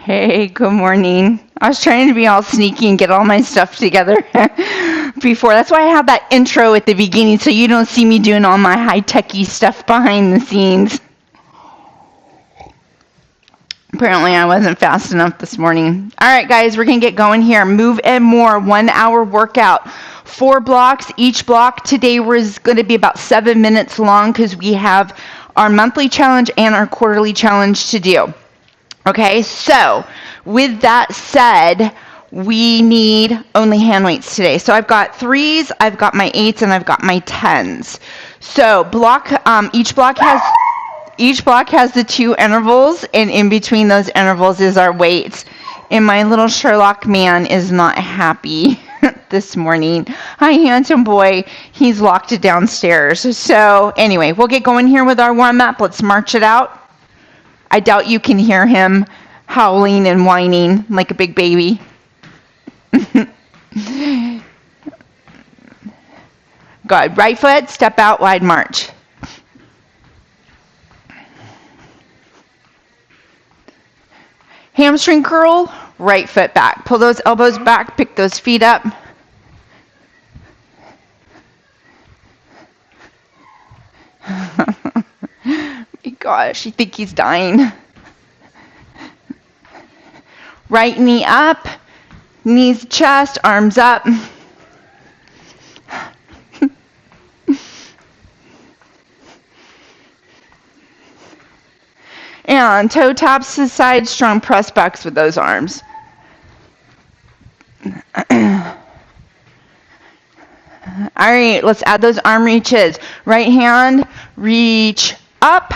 Hey, good morning. I was trying to be all sneaky and get all my stuff together before. That's why I have that intro at the beginning, so you don't see me doing all my high-techy stuff behind the scenes. Apparently, I wasn't fast enough this morning. All right, guys, we're going to get going here. Move and More, 1 hour workout. 4 blocks. Each block today was going to be about 7 minutes long because we have our monthly challenge and our quarterly challenge to do. Okay, so with that said, we need only hand weights today. So I've got 3s, I've got my 8s, and I've got my 10s. So each block has the 2 intervals, and in between those intervals is our weights. And my little Sherlock man is not happy this morning. Hi, handsome boy. He's locked it downstairs. So anyway, we'll get going here with our warm-up. Let's march it out. I doubt you can hear him howling and whining like a big baby. Good. Right foot, step out, wide march. Hamstring curl, right foot back. Pull those elbows back, pick those feet up. Gosh, I think he's dying. Right knee up, knees to chest, arms up. And toe taps to the side, strong press backs with those arms. All right, let's add those arm reaches. Right hand, reach up,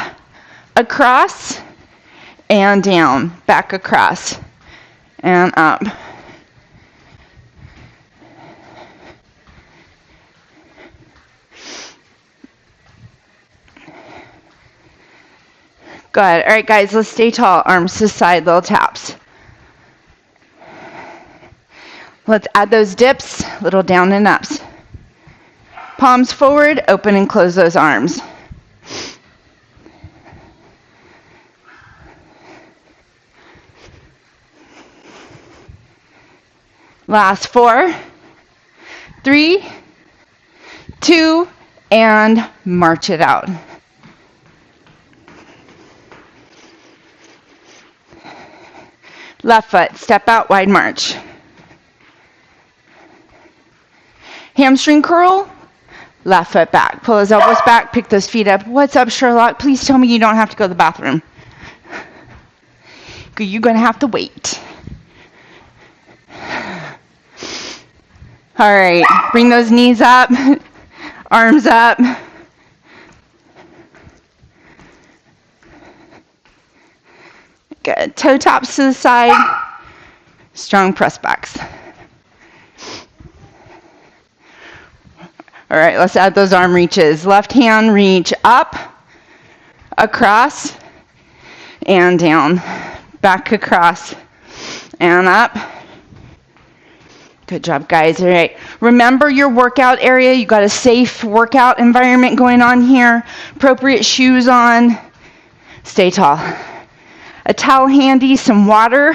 across, and down. Back across, and up. Good. All right, guys, let's stay tall. Arms to the side, little taps. Let's add those dips, little down and ups. Palms forward, open and close those arms. Last 4, 3, 2, and march it out. Left foot, step out, wide march. Hamstring curl, left foot back. Pull those elbows back, pick those feet up. What's up, Sherlock? Please tell me you don't have to go to the bathroom. You're going to have to wait. All right, bring those knees up, arms up. Good. Toe taps to the side, strong press backs. All right, let's add those arm reaches. Left hand reach up, across, and down. Back across, and up. Good job, guys. All right. Remember your workout area. You got a safe workout environment going on here. Appropriate shoes on. Stay tall. A towel handy, some water,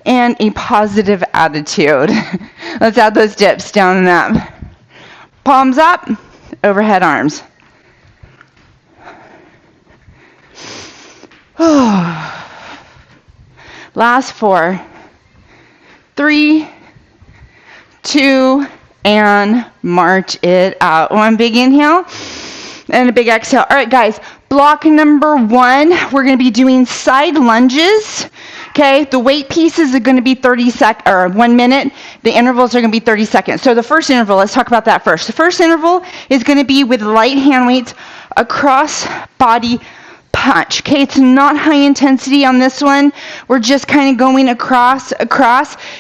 and a positive attitude. Let's add those dips down and up. Palms up, overhead arms. Last 4, 3, 2, and march it out. 1 big inhale and a big exhale. All right, guys, block number 1, we're going to be doing side lunges. Okay, the weight pieces are going to be 1 minute. The intervals are going to be 30 seconds. So the first interval, let's talk about that first. The first interval is going to be with light hand weights, across body punch. Okay, it's not high intensity on this one. We're just kind of going across,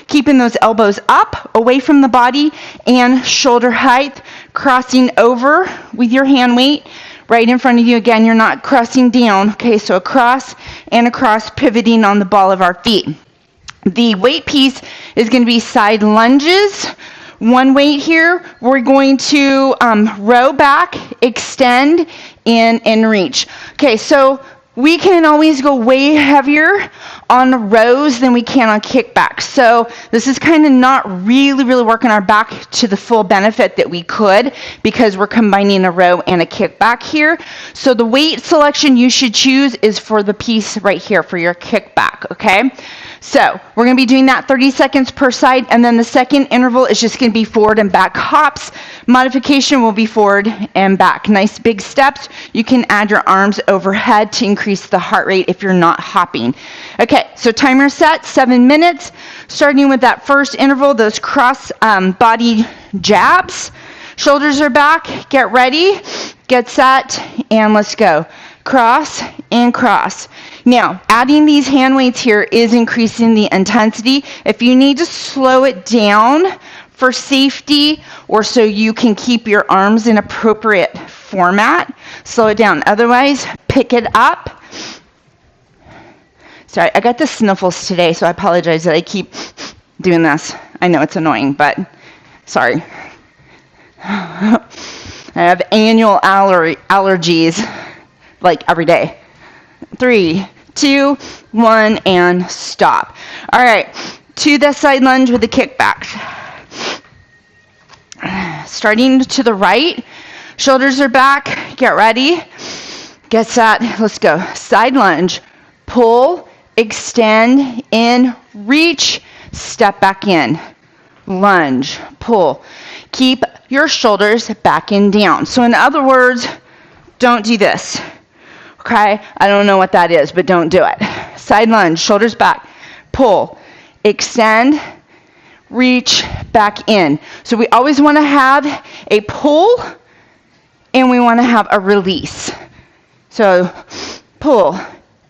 keeping those elbows up, away from the body, and shoulder height, crossing over with your hand weight right in front of you. Again, you're not crossing down. Okay, so across and across, pivoting on the ball of our feet. The weight piece is going to be side lunges. 1 weight here. We're going to row back, extend, and reach. Okay, so we can always go way heavier on rows than we can on kickbacks. So this is kind of not really working our back to the full benefit that we could, because we're combining a row and a kickback here. So the weight selection you should choose is for the piece right here for your kickback, okay? So we're going to be doing that 30 seconds per side, and then the second interval is just going to be forward and back hops. Modification will be forward and back. Nice big steps. You can add your arms overhead to increase the heart rate if you're not hopping. Okay, so timer set, 7 minutes. Starting with that first interval, those cross body jabs. Shoulders are back. Get ready. Get set, and let's go. Cross and cross. Now, adding these hand weights here is increasing the intensity. If you need to slow it down for safety or so you can keep your arms in appropriate format, slow it down. Otherwise, pick it up. Sorry, I got the sniffles today, so I apologize that I keep doing this. I know it's annoying, but sorry. I have annual allergies, like every day. 3, 2, 1, and stop. All right, to the side lunge with the kickback. Starting to the right, shoulders are back. Get ready. Get set. Let's go. Side lunge. Pull, extend, in, reach, step back in. Lunge, pull. Keep your shoulders back and down. So in other words, don't do this. Okay? I don't know what that is, but don't do it. Side lunge, shoulders back, pull, extend, reach, back in. So we always want to have a pull and we want to have a release. So pull,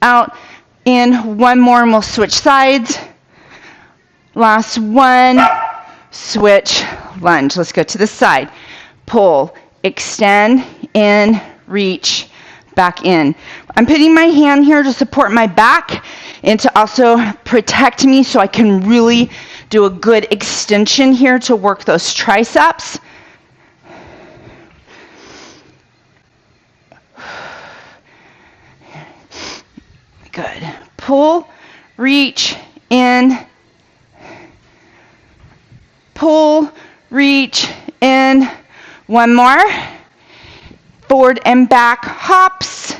out, in, one more, and we'll switch sides. Last one, switch, lunge. Let's go to the side. Pull, extend, in, reach, back in. I'm putting my hand here to support my back and to also protect me so I can really do a good extension here to work those triceps. Good. Pull, reach, in, pull, reach, in. One more. Forward and back hops,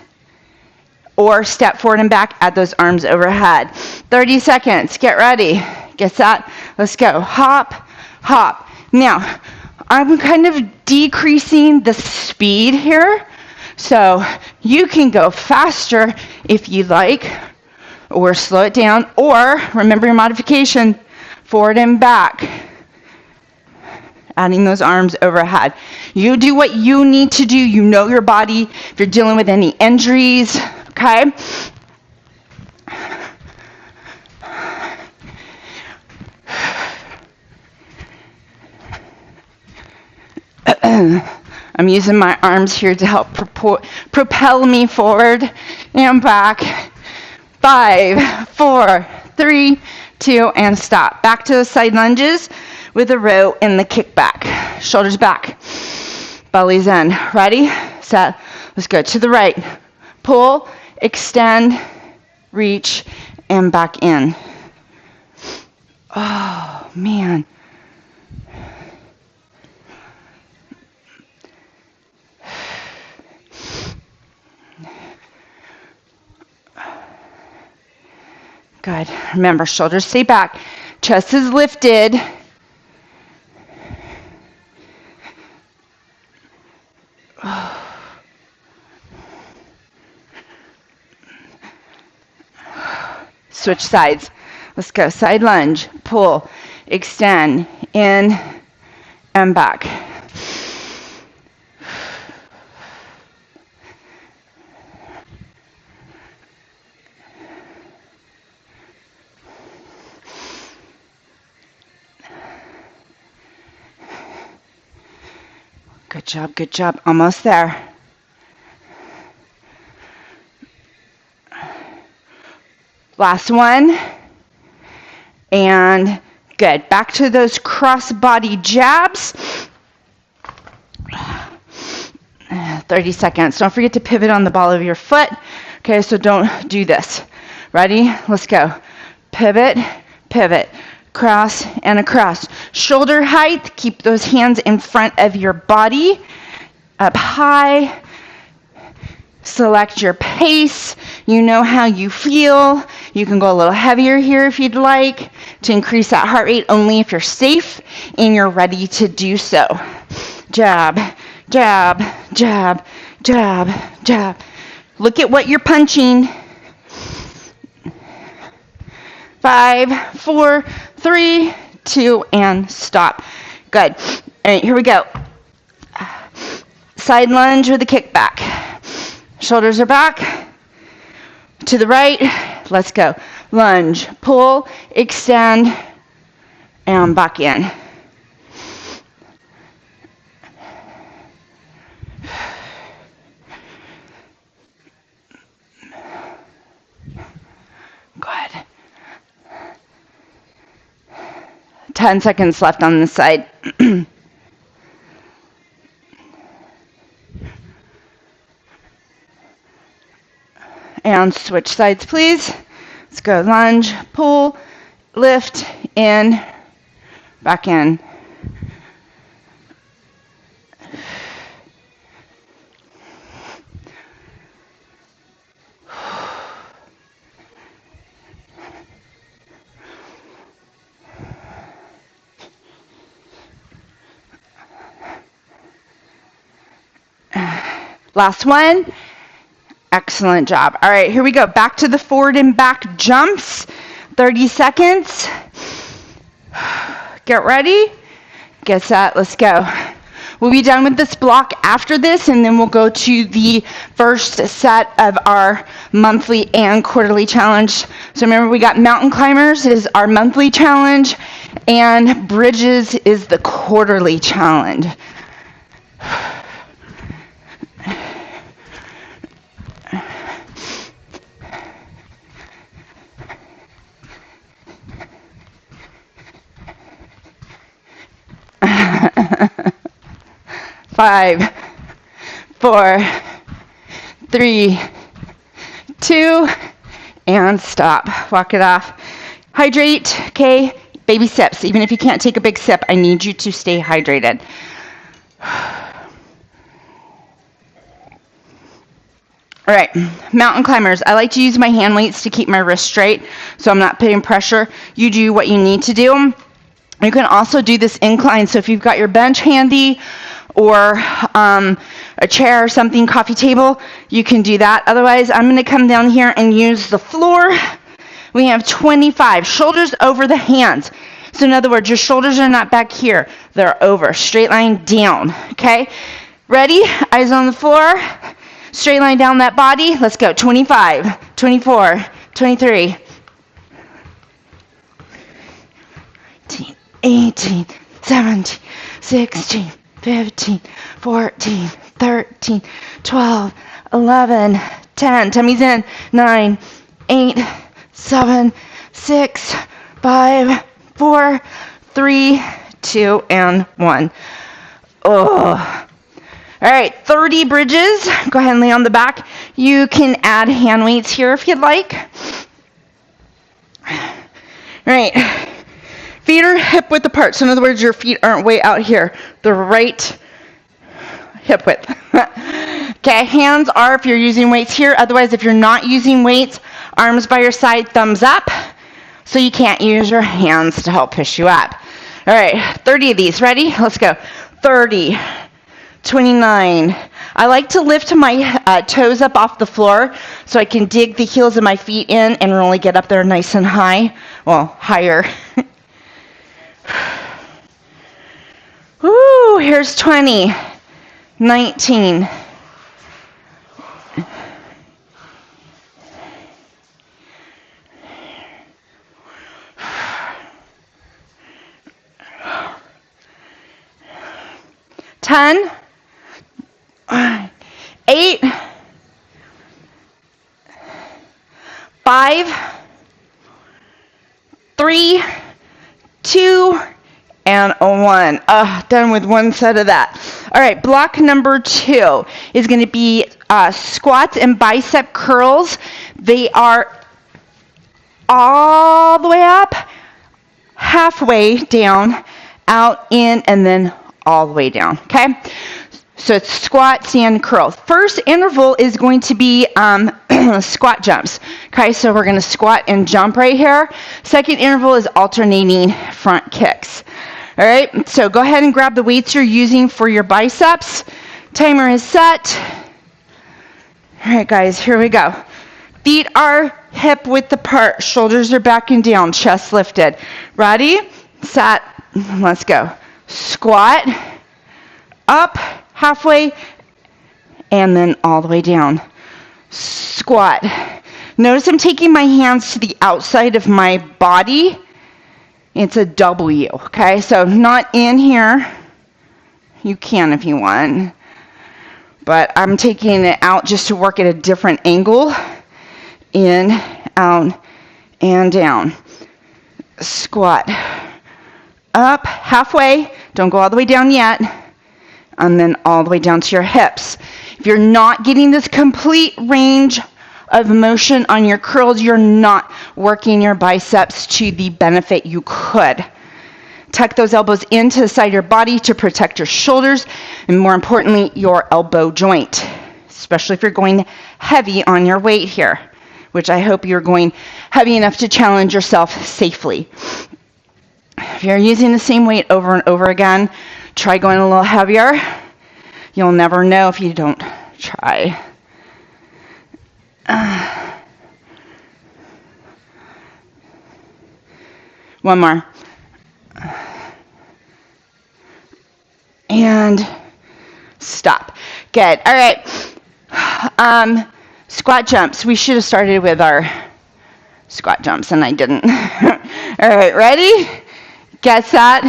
or step forward and back, add those arms overhead. 30 seconds. Get ready. Get set. Let's go. Hop, hop. Now, I'm kind of decreasing the speed here, so you can go faster if you like, or slow it down, or remember your modification, forward and back. Adding those arms overhead. You do what you need to do. You know your body. If you're dealing with any injuries, okay? I'm using my arms here to help propel me forward and back. 5, 4, 3, 2, and stop. Back to the side lunges with a row and the kickback. Shoulders back. Belly's in. Ready? Set. Let's go to the right. Pull, extend, reach, and back in. Oh, man. Good. Remember, shoulders stay back. Chest is lifted. Switch sides. Let's go. Side lunge. Pull. Extend. In and back. Good job, good job. Almost there. Last one. And good. Back to those cross body jabs. 30 seconds. Don't forget to pivot on the ball of your foot. Okay, so don't do this. Ready? Let's go. Pivot, pivot, cross and across. Shoulder height, keep those hands in front of your body. Up high. Select your pace. You know how you feel. You can go a little heavier here if you'd like to increase that heart rate, only if you're safe and you're ready to do so. Jab, jab, jab, jab, jab. Look at what you're punching. 5, 4, 3, 2, and stop. Good. All right, here we go. Side lunge with a kickback. Shoulders are back. To the right. Let's go. Lunge, pull, extend, and back in. Good. 10 seconds left on this side. And switch sides, please. Let's go. Lunge, pull, lift, in, back in. Last one. Excellent job. All right, here we go. Back to the forward and back jumps. 30 seconds. Get ready. Get set. Let's go. We'll be done with this block after this, and then we'll go to the first set of our monthly and quarterly challenge. So remember, we got mountain climbers is our monthly challenge, and bridges is the quarterly challenge. 5, 4, 3, 2, and stop. Walk it off. Hydrate, okay? Baby sips. Even if you can't take a big sip, I need you to stay hydrated. All right, mountain climbers. I like to use my hand weights to keep my wrist straight, so I'm not putting pressure. You do what you need to do. You can also do this incline, so if you've got your bench handy or a chair or something, coffee table, you can do that. Otherwise, I'm going to come down here and use the floor. We have 25. Shoulders over the hands. So in other words, your shoulders are not back here. They're over. Straight line down. Okay? Ready? Eyes on the floor. Straight line down that body. Let's go. 25, 24, 23, 18, 17, 16, 15, 14, 13, 12, 11, 10. Tummy's in. 9, 8, 7, 6, 5, 4, 3, 2, and 1. Oh. All right, 30 bridges. Go ahead and lay on the back. You can add hand weights here if you'd like. All right. Feet are hip width apart. So in other words, your feet aren't way out here. They're right hip width. Okay, hands are if you're using weights here. Otherwise, if you're not using weights, arms by your side, thumbs up. So you can't use your hands to help push you up. All right, 30 of these. Ready? Let's go. 30, 29. I like to lift my toes up off the floor so I can dig the heels of my feet in and really get up there nice and high. Well, higher. Woo, here's 20, 19, 10, 8, 5, 3, 2, and a 1. Done with one set of that. All right, block number 2 is going to be squats and bicep curls. They are all the way up, halfway down, out, in, and then all the way down, okay? So it's squat, stand, curl. First interval is going to be squat jumps, okay? So we're going to squat and jump right here. Second interval is alternating front kicks. All right, so go ahead and grab the weights you're using for your biceps. Timer is set. All right, guys, here we go. Feet are hip width apart, shoulders are back and down, chest lifted. Ready, set, let's go. Squat, up, halfway, and then all the way down. Squat. Notice I'm taking my hands to the outside of my body. It's a W, okay? So not in here. You can if you want. But I'm taking it out just to work at a different angle. In, out, and down. Squat. Up, halfway. Don't go all the way down yet. And then all the way down to your hips. If you're not getting this complete range of motion on your curls, you're not working your biceps to the benefit you could. Tuck those elbows into the side of your body to protect your shoulders and, more importantly, your elbow joint, especially if you're going heavy on your weight here, which I hope you're going heavy enough to challenge yourself safely. If you're using the same weight over and over again, try going a little heavier. You'll never know if you don't try. One more. And stop. Good. All right. Squat jumps. We should have started with our squat jumps, and I didn't. All right, ready? Get set,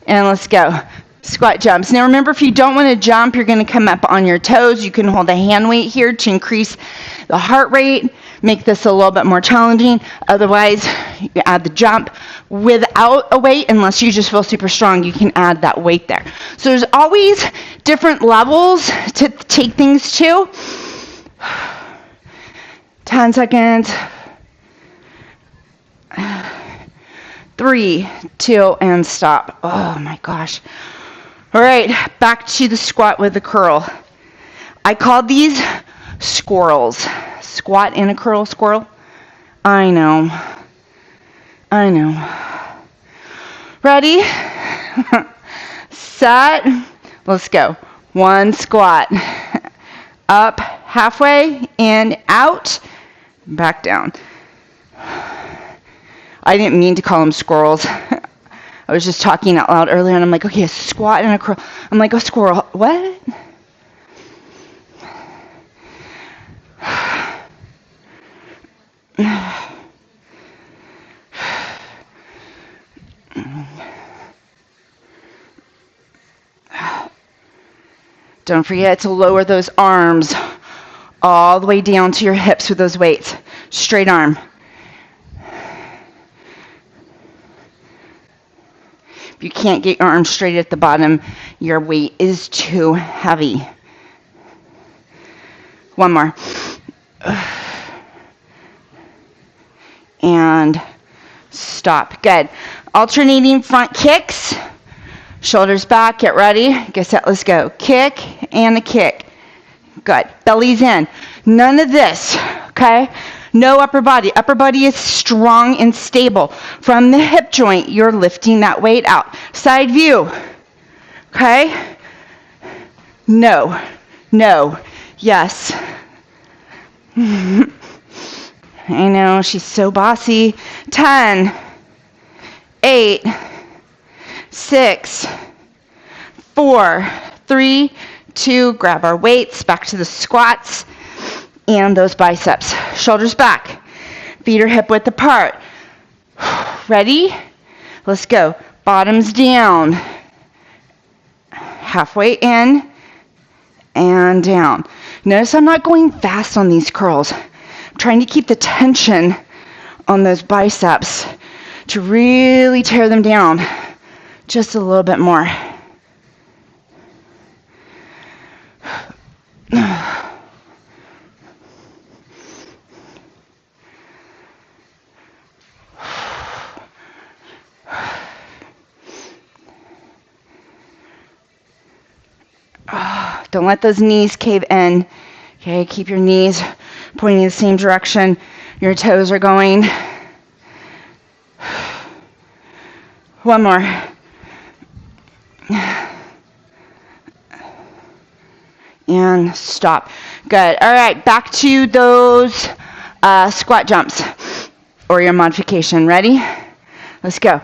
and let's go. Squat jumps. Now remember, if you don't want to jump, you're going to come up on your toes. You can hold a hand weight here to increase the heart rate, make this a little bit more challenging. Otherwise, you add the jump without a weight. Unless you just feel super strong, you can add that weight there. So there's always different levels to take things to. 10 seconds. 3, 2, and stop. Oh my gosh. All right, back to the squat with the curl. I call these squirrels. Squat and a curl squirrel. I know. Ready? Set. Let's go. 1 squat. Up, halfway, in, out, back down. I didn't mean to call them squirrels. I was just talking out loud earlier, and I'm like, okay, a squat and a curl. I'm like, a squirrel. What? Don't forget to lower those arms all the way down to your hips with those weights. Straight arm. If you can't get your arms straight at the bottom, your weight is too heavy. One more. And stop. Good. Alternating front kicks. Shoulders back. Get ready. Get set. Let's go. Kick and a kick. Good. Belly's in. None of this. Okay? No upper body. Upper body is strong and stable. From the hip joint, you're lifting that weight out. Side view. Okay? No. No. Yes. I know, she's so bossy. 10, 8, 6, 4, 3, 2, grab our weights, back to the squats, and those biceps. Shoulders back, feet are hip width apart. Ready? Let's go. Bottoms down, halfway in, and down. Notice I'm not going fast on these curls. I'm trying to keep the tension on those biceps to really tear them down Just a little bit more. Don't let those knees cave in. Okay, keep your knees pointing in the same direction your toes are going. One more. And stop. Good. All right, back to those squat jumps or your modification. Ready? Let's go.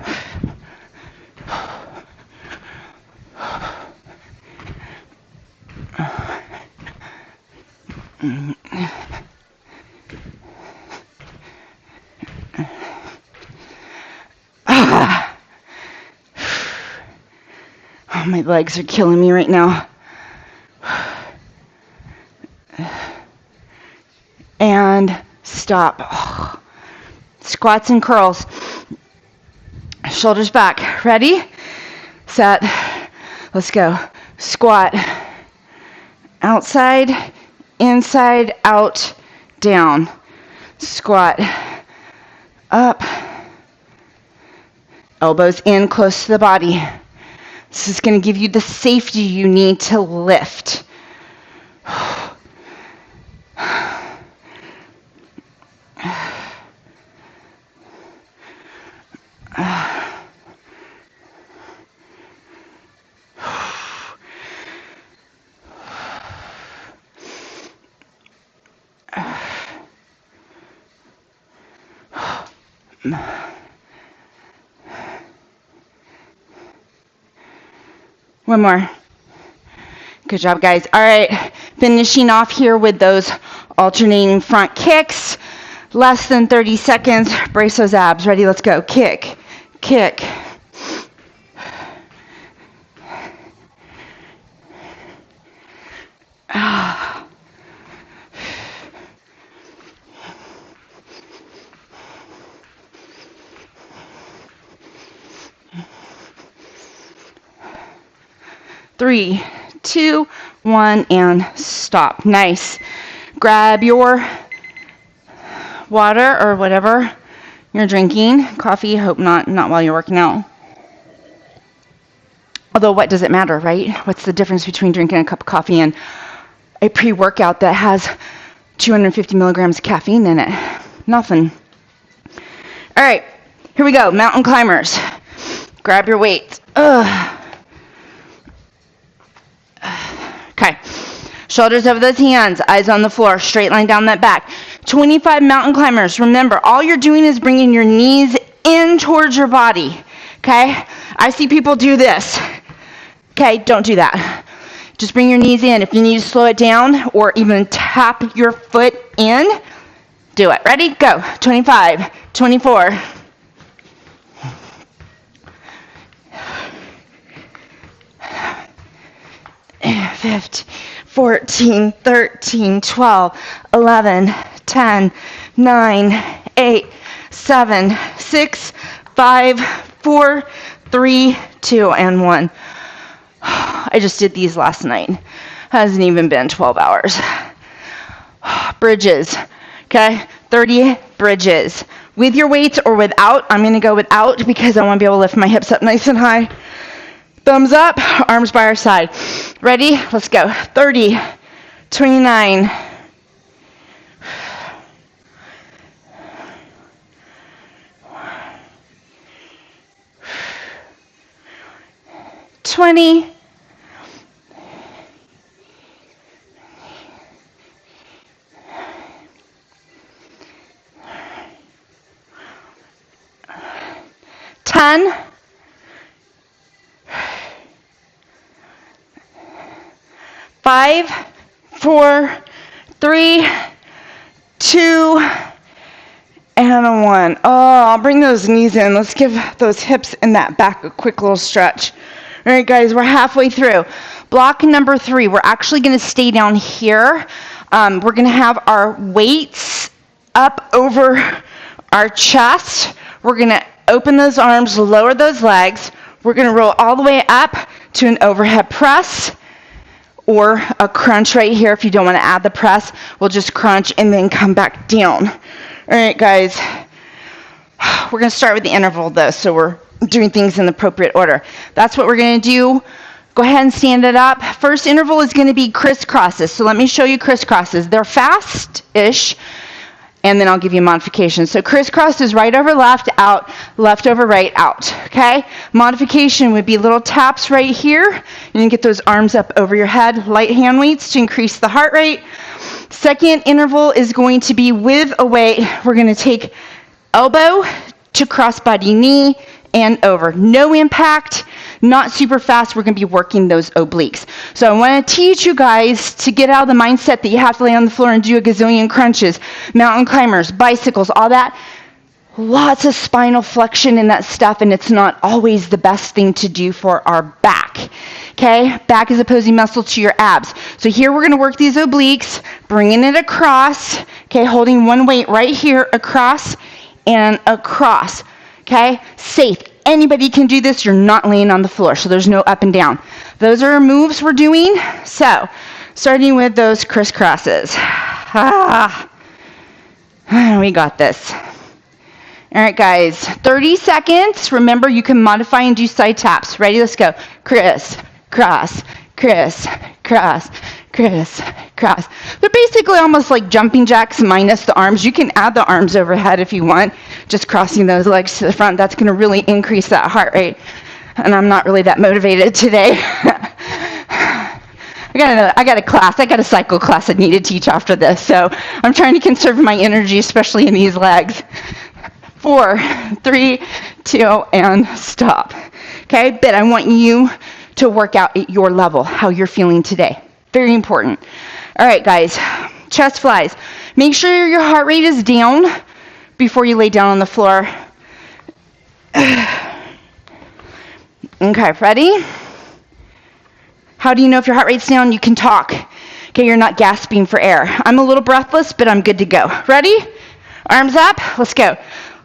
Oh, my legs are killing me right now. And stop. Squats and curls. Shoulders back. Ready? Set. Let's go. Squat. Outside, inside, out, down. Squat. Up. Elbows in close to the body. This is going to give you the safety you need to lift. One more. Good job, guys. All right, finishing off here with those alternating front kicks. Less than 30 seconds. Brace those abs. Ready? Let's go. Kick, kick. Three, two, one, and stop. Nice. Grab your water or whatever you're drinking. Coffee, hope not while you're working out. Although what does it matter, right? What's the difference between drinking a cup of coffee and a pre-workout that has 250 milligrams of caffeine in it? Nothing. All right, here we go. Mountain climbers. Grab your weights. Okay. Shoulders over those hands, eyes on the floor, straight line down that back. 25 mountain climbers. Remember, all you're doing is bringing your knees in towards your body. Okay? I see people do this. Okay, don't do that. Just bring your knees in. If you need to slow it down or even tap your foot in, do it. Ready? Go. 25, 24. 15, 14, 13, 12, 11, 10, 9, 8, 7, 6, 5, 4, 3, 2, and 1. I just did these last night. Hasn't even been 12 hours. Bridges. Okay? 30 bridges. With your weights or without. I'm going to go without because I want to be able to lift my hips up nice and high. Thumbs up, arms by our side. Ready? Let's go. 30, 29, 20, 10, 5, 4, 3, 2, and 1. Oh, I'll bring those knees in. Let's give those hips and that back a quick little stretch. All right, guys, we're halfway through. Block number 3, we're actually going to stay down here. We're going to have our weights up over our chest. We're going to open those arms, lower those legs. We're going to roll all the way up to an overhead press or a crunch right here. If you don't want to add the press, we'll just crunch and then come back down. All right, guys. We're going to start with the interval, though, so we're doing things in the appropriate order. That's what we're going to do. Go ahead and stand it up. First interval is going to be crisscrosses. So let me show you crisscrosses. They're fast-ish, and then I'll give you a modification. So crisscross is right over left, out, left over right, out, okay? Modification would be little taps right here, and you get those arms up over your head, light hand weights to increase the heart rate. Second interval is going to be with a weight. We're going to take elbow to crossbody knee and over. No impact, not super fast. We're going to be working those obliques. So I want to teach you guys to get out of the mindset that you have to lay on the floor and do a gazillion crunches, mountain climbers, bicycles, all that. Lots of spinal flexion in that stuff, and it's not always the best thing to do for our back. Okay? Back is opposing muscle to your abs. So here we're going to work these obliques, bringing it across, okay, holding one weight right here, across and across. Okay? Safe. Anybody can do this. You're not laying on the floor, so there's no up and down. Those are moves we're doing. So, starting with those crisscrosses. We got this. All right, guys. 30 seconds. Remember, you can modify and do side taps. Ready? Let's go. Criss, cross, criss, cross, criss, cross. They're basically almost like jumping jacks minus the arms. You can add the arms overhead if you want, just crossing those legs to the front. That's going to really increase that heart rate. And I'm not really that motivated today. I got a class. I got a cycle class I need to teach after this. So I'm trying to conserve my energy, especially in these legs. 4, 3, 2, and stop. Okay, but I want you to work out at your level, how you're feeling today. Very important. All right, guys, chest flies. Make sure your heart rate is down before you lay down on the floor. Okay, ready? How do you know if your heart rate's down? You can talk. Okay, you're not gasping for air. I'm a little breathless, but I'm good to go. Ready? Arms up. Let's go.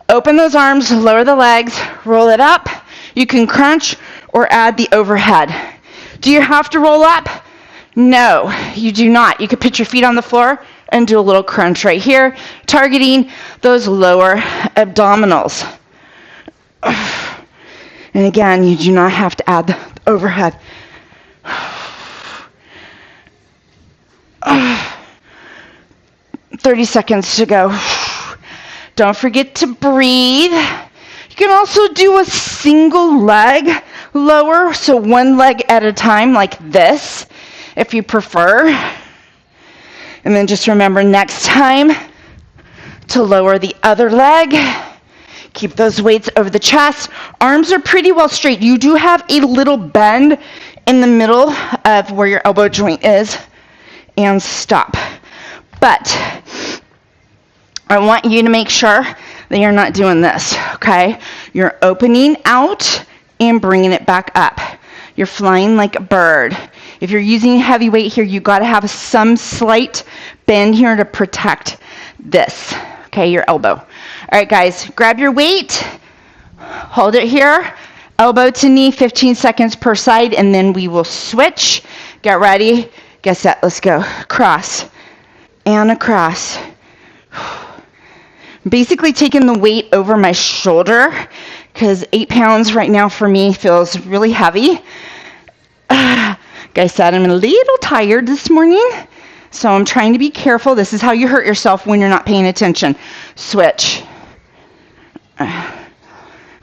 Open those arms, lower the legs, roll it up. You can crunch or add the overhead. Do you have to roll up? No, you do not. You could put your feet on the floor and do a little crunch right here, targeting those lower abdominals. And again, you do not have to add the overhead. 30 seconds to go. Don't forget to breathe. You can also do a single leg lower, so one leg at a time like this, if you prefer. And then just remember next time to lower the other leg. Keep those weights over the chest. Arms are pretty well straight. You do have a little bend in the middle of where your elbow joint is. And stop. But I want you to make sure that you're not doing this, okay? You're opening out and bringing it back up. You're flying like a bird. If you're using heavy weight here, you've got to have some slight bend here to protect this, okay, your elbow. All right, guys, grab your weight, hold it here, elbow to knee, 15 seconds per side, and then we will switch. Get ready, get set, let's go. Cross and across. Basically taking the weight over my shoulder because 8 pounds right now for me feels really heavy. Like I said, I'm a little tired this morning, so I'm trying to be careful. This is how you hurt yourself when you're not paying attention. Switch.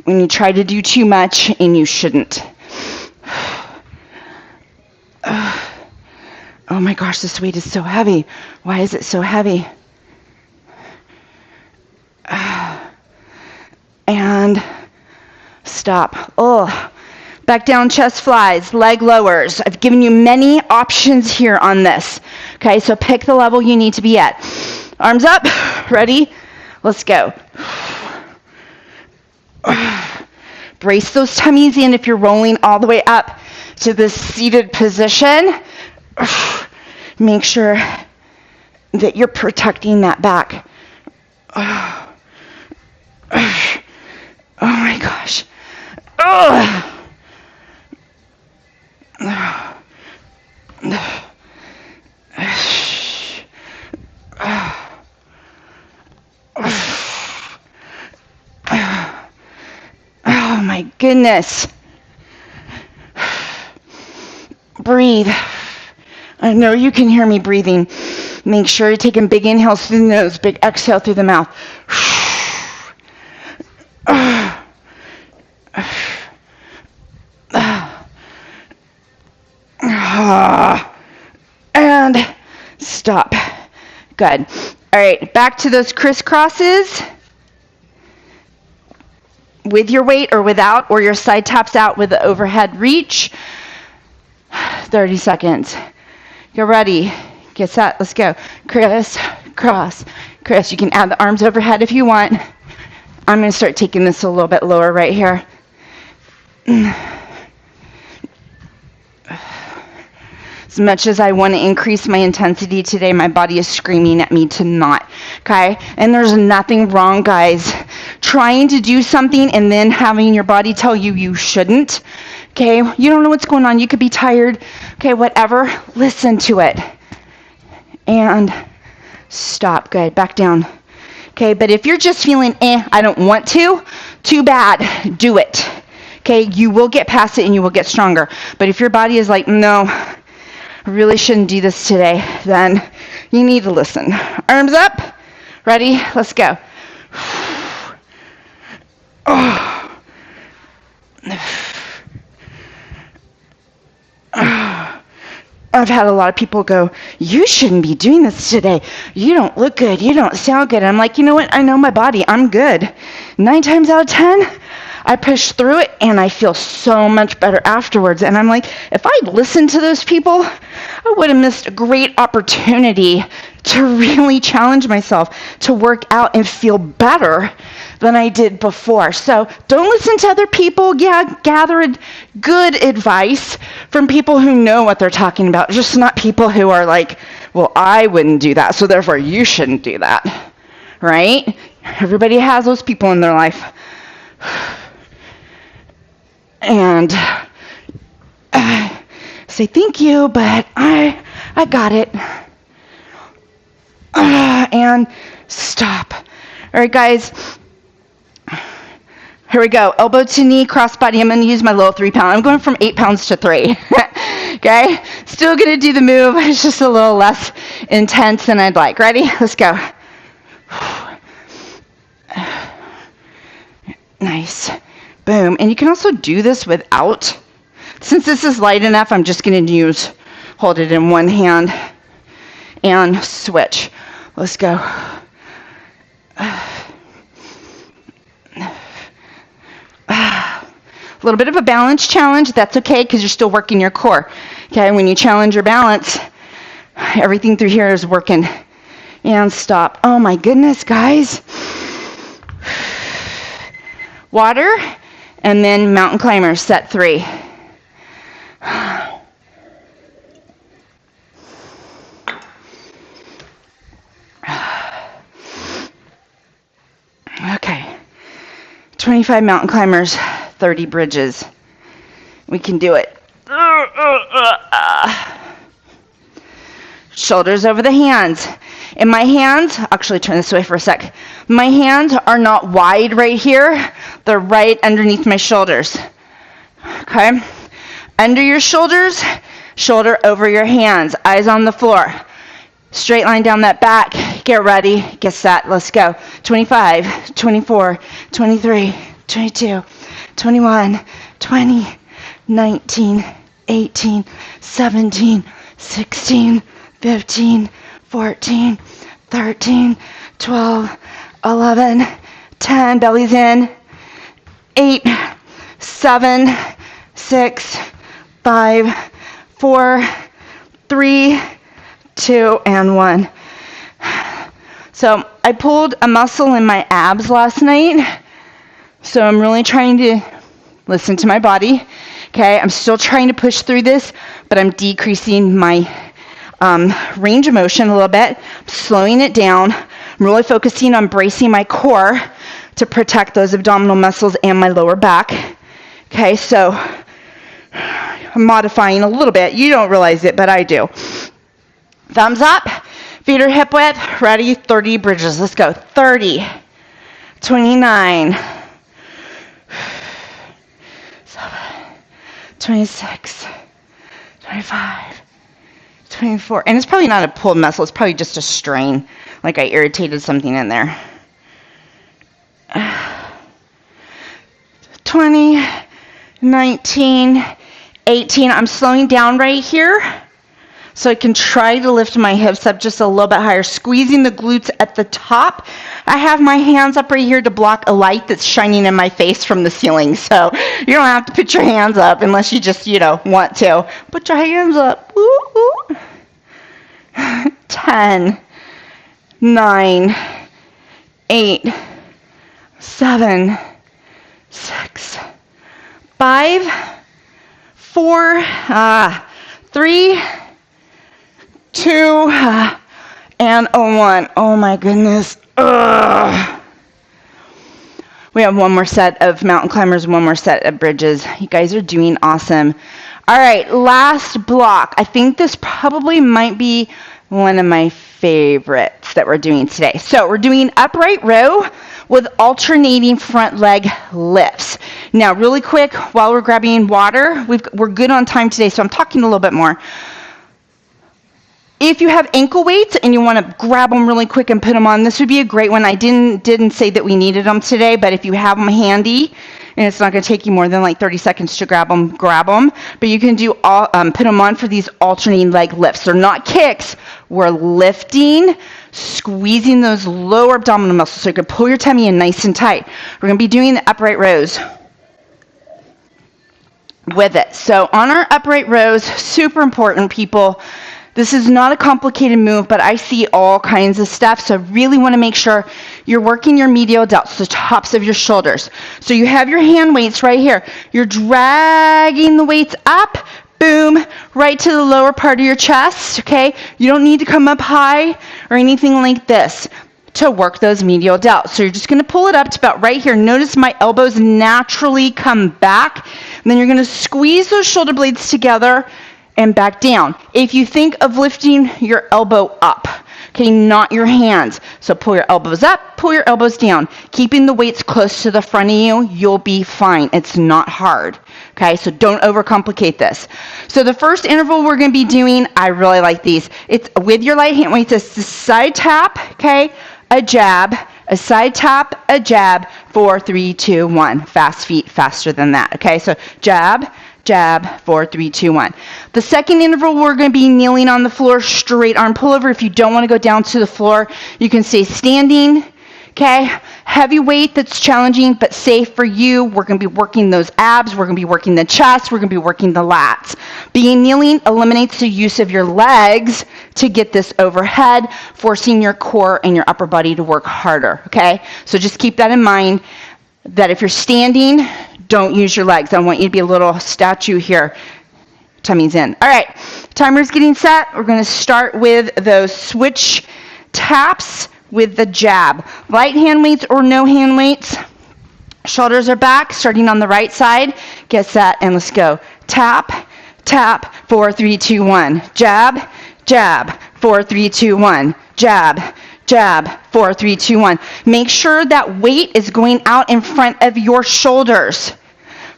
When you try to do too much and you shouldn't. Oh my gosh, this weight is so heavy. Why is it so heavy? And stop. Oh, back down, chest flies, leg lowers. I've given you many options here on this. Okay, so pick the level you need to be at. Arms up. Ready? Let's go. Brace those tummies in if you're rolling all the way up to the seated position. Make sure that you're protecting that back. Oh my gosh. Oh my goodness. Breathe. I know you can hear me breathing. Make sure you're taking big inhales through the nose, big exhale through the mouth. And stop. Good. All right, back to those crisscrosses. With your weight or without, or your side taps out with the overhead reach. 30 seconds. Get ready. Get set. Let's go. Criss, cross. Criss, you can add the arms overhead if you want. I'm going to start taking this a little bit lower right here. As much as I want to increase my intensity today, my body is screaming at me to not, okay? And there's nothing wrong, guys, trying to do something and then having your body tell you you shouldn't, okay? You don't know what's going on. You could be tired, okay, whatever. Listen to it. And stop. Good. Back down. Okay, but if you're just feeling, I don't want to, too bad. Do it. Okay, you will get past it and you will get stronger. But if your body is like, no, I really shouldn't do this today, then you need to listen. Arms up. Ready? Let's go. I've had a lot of people go, you shouldn't be doing this today. You don't look good. You don't sound good. I'm like, you know what? I know my body. I'm good. 9 times out of 10, I push through it and I feel so much better afterwards. And I'm like, if I'd listened to those people, I would have missed a great opportunity to really challenge myself to work out and feel better than I did before. So don't listen to other people. Yeah, gather good advice from people who know what they're talking about, just not people who are like, well, I wouldn't do that, so therefore you shouldn't do that, right? Everybody has those people in their life. And say thank you, but I got it. And stop. All right, guys. Here we go. Elbow to knee, crossbody. I'm going to use my little 3 pound. I'm going from 8 pounds to 3. Okay? Still going to do the move. It's just a little less intense than I'd like. Ready? Let's go. Nice. Boom. And you can also do this without. Since this is light enough, I'm just going to hold it in one hand and switch. Let's go. A little bit of a balance challenge. That's okay because you're still working your core. Okay, when you challenge your balance, everything through here is working. And stop. Oh my goodness, guys. Water, and then mountain climbers, set 3. Okay. 25 mountain climbers, 30 bridges. We can do it. Shoulders over the hands. And my hands, actually turn this way for a sec. My hands are not wide right here. They're right underneath my shoulders. Okay? Under your shoulders, shoulder over your hands. Eyes on the floor. Straight line down that back. Get ready. Get set. Let's go. 25, 24, 23, 22, 21, 20, 19, 18, 17, 16, 15, 14, 13, 12, 11, 10. Bellies in. 8, 7, 6, 5, 4, 3, 2, and 1. So I pulled a muscle in my abs last night. So I'm really trying to listen to my body. Okay, I'm still trying to push through this, but I'm decreasing my range of motion a little bit. I'm slowing it down. I'm really focusing on bracing my core to protect those abdominal muscles and my lower back. Okay, so modifying a little bit. You don't realize it, but I do. Thumbs up, feet are hip width, ready, 30 bridges. Let's go. 30, 29, 7, 26, 25, 24. And it's probably not a pulled muscle. It's probably just a strain, like I irritated something in there. 20, 19, 18. I'm slowing down right here so I can try to lift my hips up just a little bit higher, squeezing the glutes at the top. I have my hands up right here to block a light that's shining in my face from the ceiling. So you don't have to put your hands up unless you just, want to. Put your hands up. Woo, woo. 10, 9, 8, 7, 6, 5, 4, 3, 2, and 1. Oh my goodness. Ugh. We have one more set of mountain climbers, one more set of bridges. You guys are doing awesome. All right, last block. I think this probably might be one of my favorites that we're doing today. So we're doing upright row with alternating front leg lifts. Now, really quick, while we're grabbing water, we're good on time today, so I'm talking a little bit more. If you have ankle weights and you want to grab them really quick and put them on, this would be a great one. I didn't say that we needed them today, but if you have them handy, and it's not going to take you more than like 30 seconds to grab them. But you can do put them on for these alternating leg lifts. They're not kicks. We're lifting, squeezing those lower abdominal muscles so you can pull your tummy in nice and tight. We're going to be doing the upright rows with it. So on our upright rows, super important, people. This is not a complicated move, but I see all kinds of stuff, so I really want to make sure you're working your medial delts, the tops of your shoulders. So you have your hand weights right here. You're dragging the weights up, boom, right to the lower part of your chest, okay? You don't need to come up high or anything like this to work those medial delts. So you're just going to pull it up to about right here. Notice my elbows naturally come back, and then you're going to squeeze those shoulder blades together and back down. If you think of lifting your elbow up, okay, not your hands. So pull your elbows up, pull your elbows down. Keeping the weights close to the front of you, you'll be fine. It's not hard, okay? So don't overcomplicate this. So the first interval we're going to be doing, I really like these. It's with your light hand weights. It's a side tap, okay, a jab, a side tap, a jab, 4, 3, 2, 1. Fast feet, faster than that, okay? So jab, jab, 4, 3, 2, 1. The second interval, we're going to be kneeling on the floor, straight arm pullover. If you don't want to go down to the floor, you can stay standing, okay? Heavy weight that's challenging but safe for you. We're going to be working those abs. We're going to be working the chest. We're going to be working the lats. Being kneeling eliminates the use of your legs to get this overhead, forcing your core and your upper body to work harder, okay? So just keep that in mind, that if you're standing, don't use your legs. I want you to be a little statue here. Tummy's in. All right, timer's getting set. We're going to start with those switch taps with the jab. Light hand weights or no hand weights. Shoulders are back, starting on the right side. Get set, and let's go. Tap, tap, 4, 3, 2, 1. Jab, jab, 4, 3, 2, 1. Jab, jab, 4, 3, 2, 1. Make sure that weight is going out in front of your shoulders.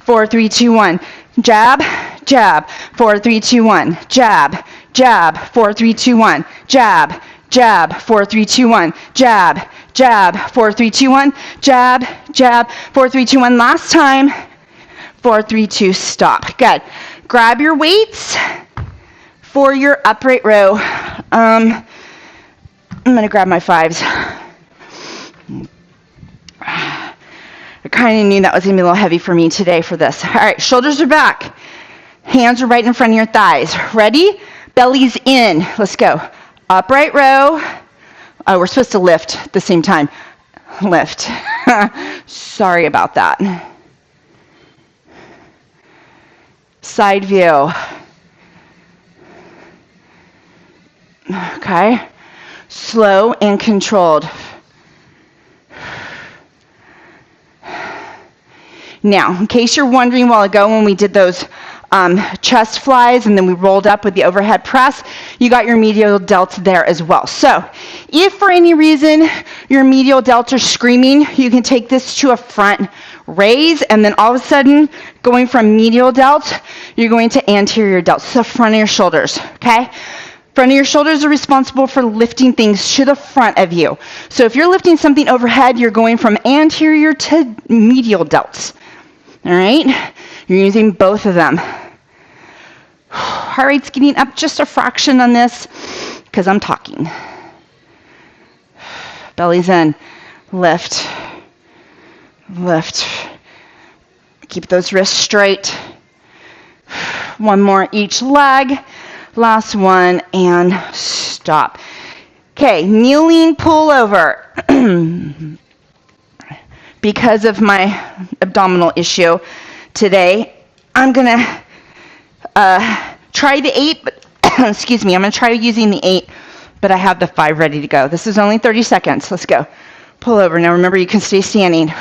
4, 3, 2, 1. Jab, jab, 4, 3, 2, 1. Jab, jab, 4, 3, 2, 1. Jab, jab, 4, 3, 2, 1. Jab, jab, 4, 3, 2, 1. Jab, jab, 4, 3, 2, 1. Last time. 4, 3, 2, stop. Good. Grab your weights for your upright row. I'm going to grab my 5s. I kind of knew that was going to be a little heavy for me today for this. All right, shoulders are back. Hands are right in front of your thighs. Ready? Belly's in. Let's go. Upright row. Oh, we're supposed to lift at the same time. Lift. Sorry about that. Side view. Okay. Slow and controlled. Now, in case you're wondering while ago when we did those chest flies, and then we rolled up with the overhead press. You got your medial delts there as well. So if for any reason your medial delts are screaming, you can take this to a front raise, and then all of a sudden, going from medial delts, you're going to anterior delts, so front of your shoulders, okay? Front of your shoulders are responsible for lifting things to the front of you. So if you're lifting something overhead, you're going from anterior to medial delts, all right? You're using both of them. Heart rate's getting up just a fraction on this because I'm talking. Belly's in, lift. Lift. Keep those wrists straight. One more each leg. Last one, and stop. Okay, kneeling pull over. Because of my abdominal issue today, I'm going to try the 8, but excuse me, I'm going to try using the 8, but I have the 5 ready to go. This is only 30 seconds. Let's go. Pull over. Now remember, you can stay standing.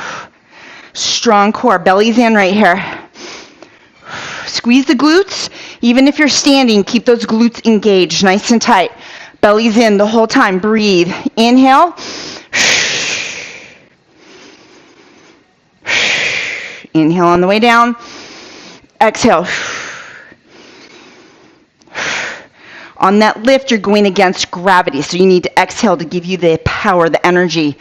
Strong core. Belly's in right here. Squeeze the glutes. Even if you're standing, keep those glutes engaged, nice and tight. Belly's in the whole time. Breathe. Inhale. Inhale on the way down. Exhale. On that lift, you're going against gravity, so you need to exhale to give you the power, the energy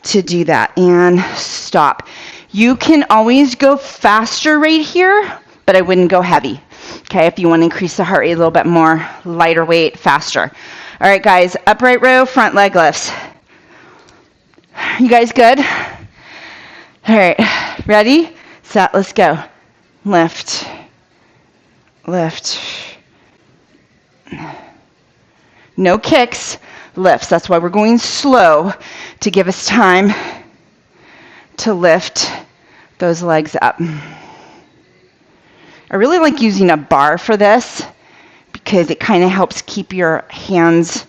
to do that. And stop. You can always go faster right here, but I wouldn't go heavy. Okay, if you want to increase the heart rate a little bit more, lighter weight, faster. All right, guys, upright row, front leg lifts. You guys good? All right, ready, set, let's go. Lift, lift. No kicks, lifts. That's why we're going slow, to give us time to lift those legs up. I really like using a bar for this because it kind of helps keep your hands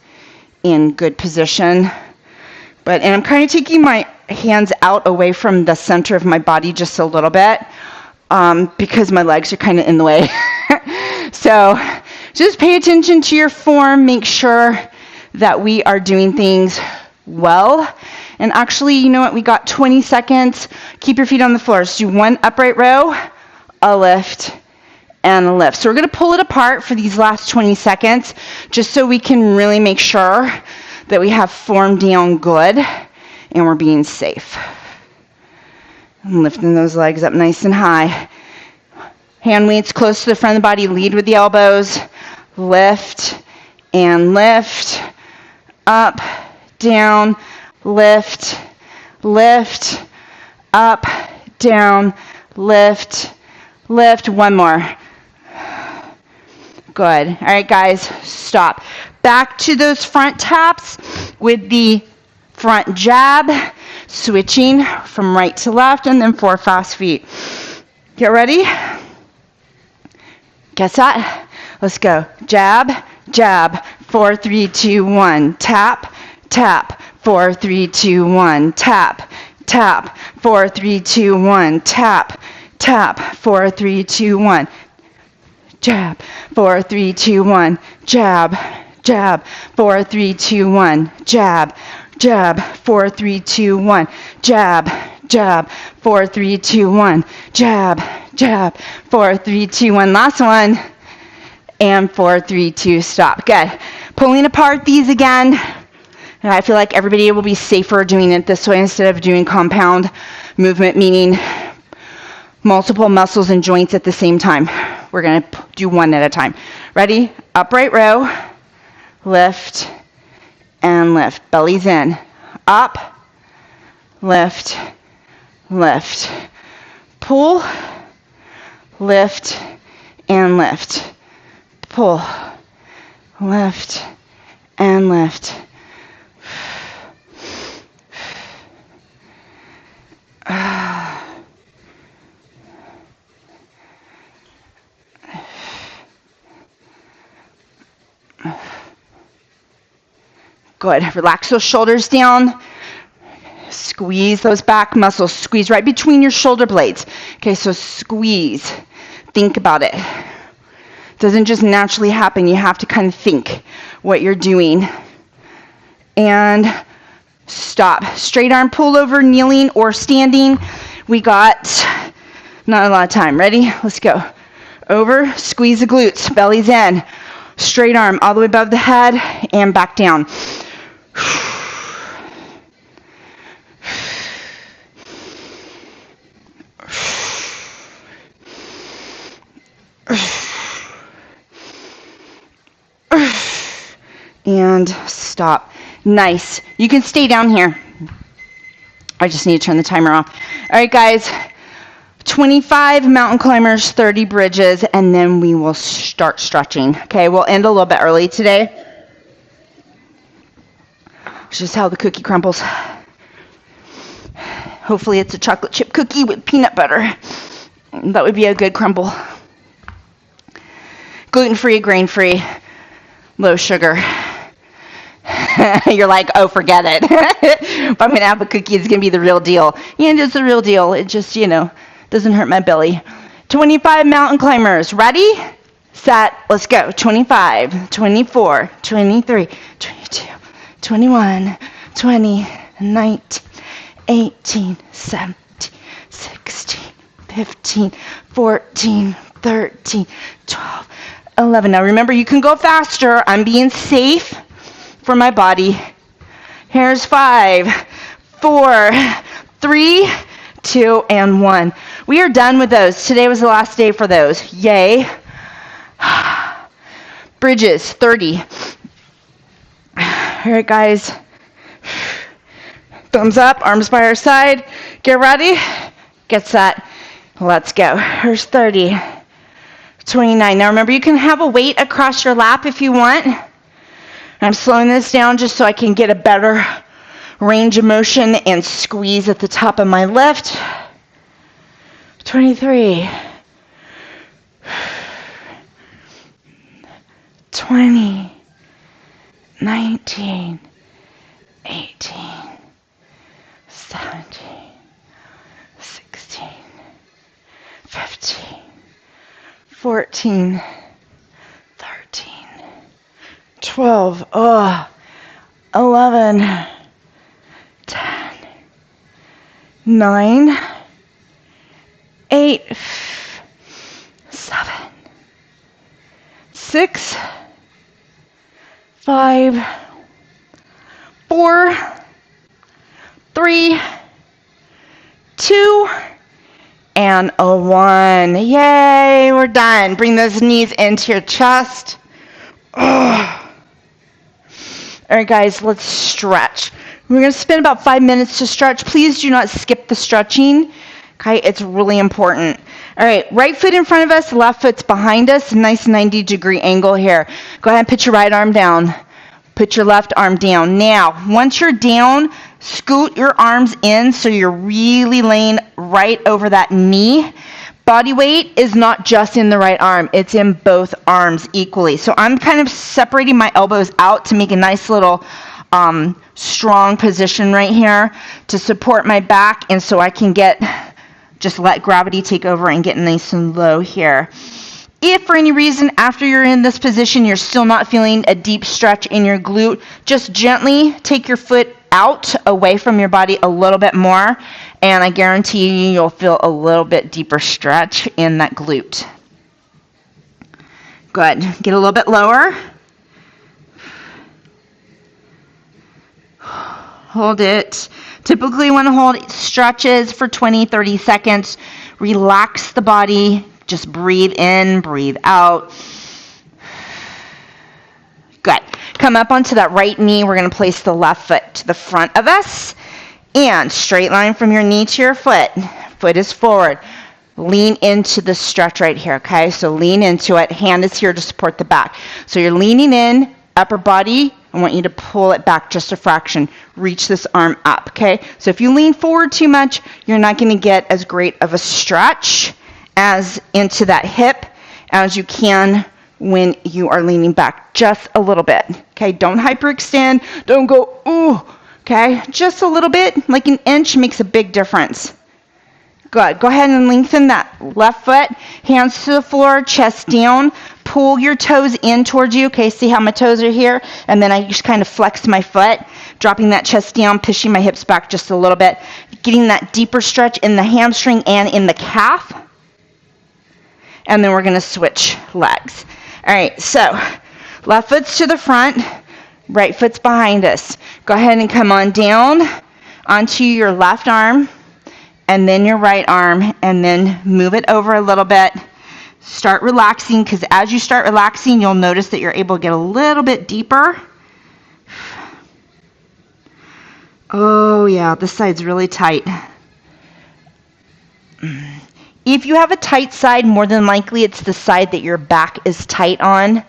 in good position. And I'm kind of taking my hands out away from the center of my body just a little bit because my legs are kind of in the way. So just pay attention to your form. Make sure that we are doing things well. And actually, you know what? We got 20 seconds. Keep your feet on the floor. Just do one upright row, a lift, and a lift. So we're going to pull it apart for these last 20 seconds just so we can really make sure that we have form down good and we're being safe. And lifting those legs up nice and high. Hand weights close to the front of the body. Lead with the elbows. Lift and lift. Up, down, lift, lift, up, down, lift, lift. One more. Good. All right, guys, stop. Back to those front taps with the front jab, switching from right to left, and then 4 fast feet. Get ready? Get set. Let's go. Jab, jab. 4, 3, 2, 1. Tap, tap. 4, 3, 2, 1. Tap, tap. 4, 3, 2, 1. Tap, tap. 4, 3, 2, 1. Jab. 4, 3, 2, 1. Jab, jab. 4, 3, 2, 1. Jab, jab. 4, 3, 2, 1. Jab, jab. 4, 3, 2, 1. Jab, jab. 4, 3, 2, 1. Last one. And 4, 3, 2, stop. Good. Pulling apart these again. And I feel like everybody will be safer doing it this way instead of doing compound movement, meaning multiple muscles and joints at the same time. We're going to do one at a time. Ready? Upright row. Lift and lift. Belly's in. Up. Lift. Lift. Pull. Lift and lift. Pull, lift, and lift. Good. Relax those shoulders down. Squeeze those back muscles. Squeeze right between your shoulder blades. Okay, so squeeze. Think about it. It doesn't just naturally happen. You have to kind of think what you're doing. And stop. Straight arm pull over, kneeling or standing. We got not a lot of time. Ready? Let's go. Over, squeeze the glutes, belly's in. Straight arm all the way above the head and back down. And stop. Nice. You can stay down here. I just need to turn the timer off. All right, guys. 25 mountain climbers, 30 bridges, and then we will start stretching. Okay, we'll end a little bit early today. It's just how the cookie crumbles. Hopefully it's a chocolate chip cookie with peanut butter. That would be a good crumble. Gluten-free, grain-free, low sugar. You're like, oh, forget it. If I'm going to have a cookie, it's going to be the real deal. Yeah, it's the real deal. It just, doesn't hurt my belly. 25 mountain climbers. Ready? Set. Let's go. 25, 24, 23, 22, 21, 20, 19, 18, 17, 16, 15, 14, 13, 12, 11. Now remember, you can go faster. I'm being safe for my body. Here's 5, 4, 3, 2, and 1. We are done with those. Today was the last day for those. Yay. Bridges, 30. All right, guys. Thumbs up, arms by our side. Get ready. Get set. Let's go. Here's 30. 29. Now remember, you can have a weight across your lap if you want. I'm slowing this down just so I can get a better range of motion and squeeze at the top of my lift. 23. 20. 19. 18. 17. 16. 15. 14. 13. 12. 11. 10. 9. 8. 7. 6. 5. 4. 3. 2. And a 1. Yay, we're done. Bring those knees into your chest. All right, guys, let's stretch. We're going to spend about 5 minutes to stretch. Please do not skip the stretching. Okay, it's really important. All right, right foot in front of us, left foot's behind us. Nice 90-degree angle here. Go ahead and put your right arm down. Put your left arm down. Now, once you're down, scoot your arms in so you're really laying right over that knee. Body weight is not just in the right arm. It's in both arms equally. So I'm kind of separating my elbows out to make a nice little strong position right here to support my back, and so I can just let gravity take over and get nice and low here. If for any reason after you're in this position you're still not feeling a deep stretch in your glute, just gently take your foot out away from your body a little bit more, and I guarantee you'll feel a little bit deeper stretch in that glute. Good. Get a little bit lower. Hold it. Typically want to hold stretches for 20-30 seconds. Relax the body. Just breathe in, breathe out. Good. Come up onto that right knee. We're going to place the left foot to the front of us. And straight line from your knee to your foot. Foot is forward. Lean into the stretch right here, okay? So lean into it. Hand is here to support the back. So you're leaning in, upper body. I want you to pull it back just a fraction. Reach this arm up, okay? So if you lean forward too much, you're not going to get as great of a stretch as into that hip as you can when you are leaning back just a little bit, okay? Don't hyperextend. Don't go, ooh, okay? Just a little bit, like an inch makes a big difference. Good. Go ahead and lengthen that left foot. Hands to the floor, chest down. pull your toes in towards you. Okay, see how my toes are here? And then I just kind of flex my foot, dropping that chest down, pushing my hips back just a little bit, getting that deeper stretch in the hamstring and in the calf. And then we're going to switch legs. All right, so left foot's to the front, right foot's behind us. Go ahead and come on down onto your left arm, and then your right arm, and then move it over a little bit. Start relaxing, because as you start relaxing, you'll notice that you're able to get a little bit deeper. Oh yeah, this side's really tight. If you have a tight side, more than likely it's the side that your back is tight on.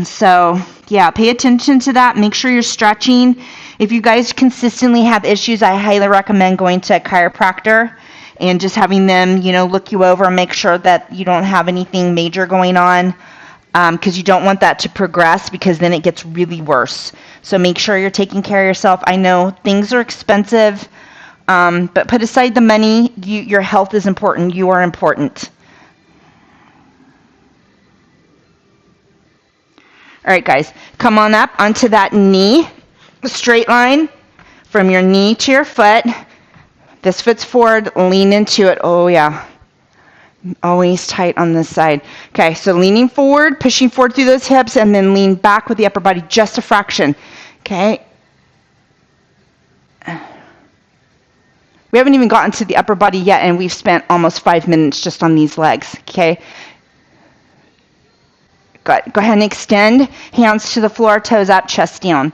So yeah, pay attention to that. Make sure you're stretching. If you guys consistently have issues, I highly recommend going to a chiropractor and just having them, look you over and make sure that you don't have anything major going on, because you don't want that to progress, because then it gets really worse. So make sure you're taking care of yourself. I know things are expensive, but put aside the money. Your health is important. You are important. All right, guys, come on up onto that knee, straight line from your knee to your foot. This foot's forward, lean into it. Oh, yeah. Always tight on this side. Okay, so leaning forward, pushing forward through those hips, and then lean back with the upper body just a fraction. Okay. We haven't even gotten to the upper body yet, and we've spent almost 5 minutes just on these legs. Okay. Good. Go ahead and extend. Hands to the floor, toes up, chest down.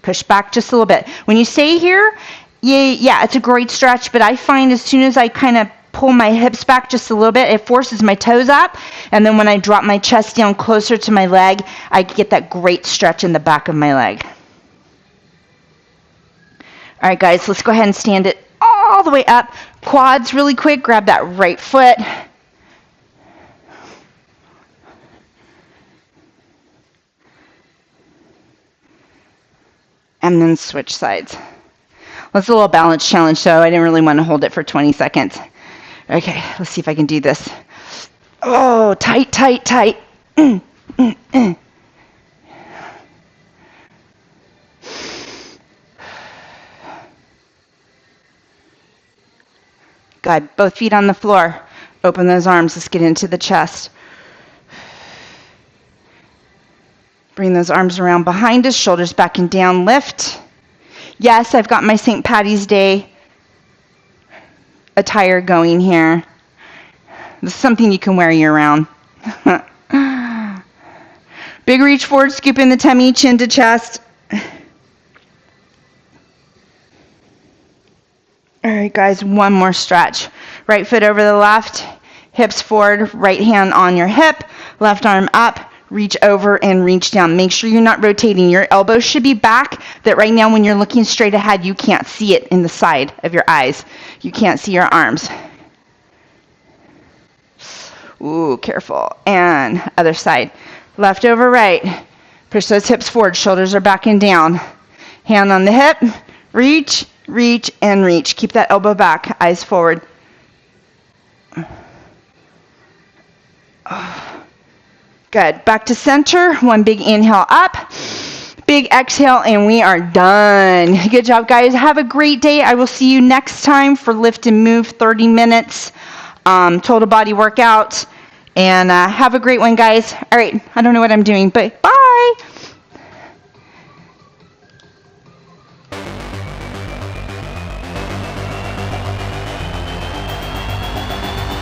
Push back just a little bit. When you stay here, yeah, it's a great stretch, but I find as soon as I kind of pull my hips back just a little bit, it forces my toes up, and then when I drop my chest down closer to my leg, I get that great stretch in the back of my leg. All right, guys, let's go ahead and stand it all the way up. Quads really quick. Grab that right foot. And then switch sides. Well, it's a little balance challenge, so I didn't really want to hold it for 20 seconds. Okay, let's see if I can do this. Oh, tight, tight, tight. Good. Both feet on the floor. Open those arms. Let's get into the chest. Bring those arms around behind us, shoulders back and down, lift. Yes, I've got my St. Patty's Day attire going here. This is something you can wear year-round. Big reach forward, scoop in the tummy, chin to chest. All right, guys, one more stretch. Right foot over the left, hips forward, right hand on your hip, left arm up. Reach over and reach down. Make sure you're not rotating. Your elbows should be back, that right now when you're looking straight ahead, you can't see it in the side of your eyes. You can't see your arms. Ooh, careful. And other side. Left over right. Push those hips forward. Shoulders are back and down. Hand on the hip. Reach, reach, and reach. Keep that elbow back. Eyes forward. Oh. Good. Back to center. One big inhale up. Big exhale, and we are done. Good job, guys. Have a great day. I will see you next time for Lift and Move 30 minutes total body workout. And have a great one, guys. All right. I don't know what I'm doing, but bye.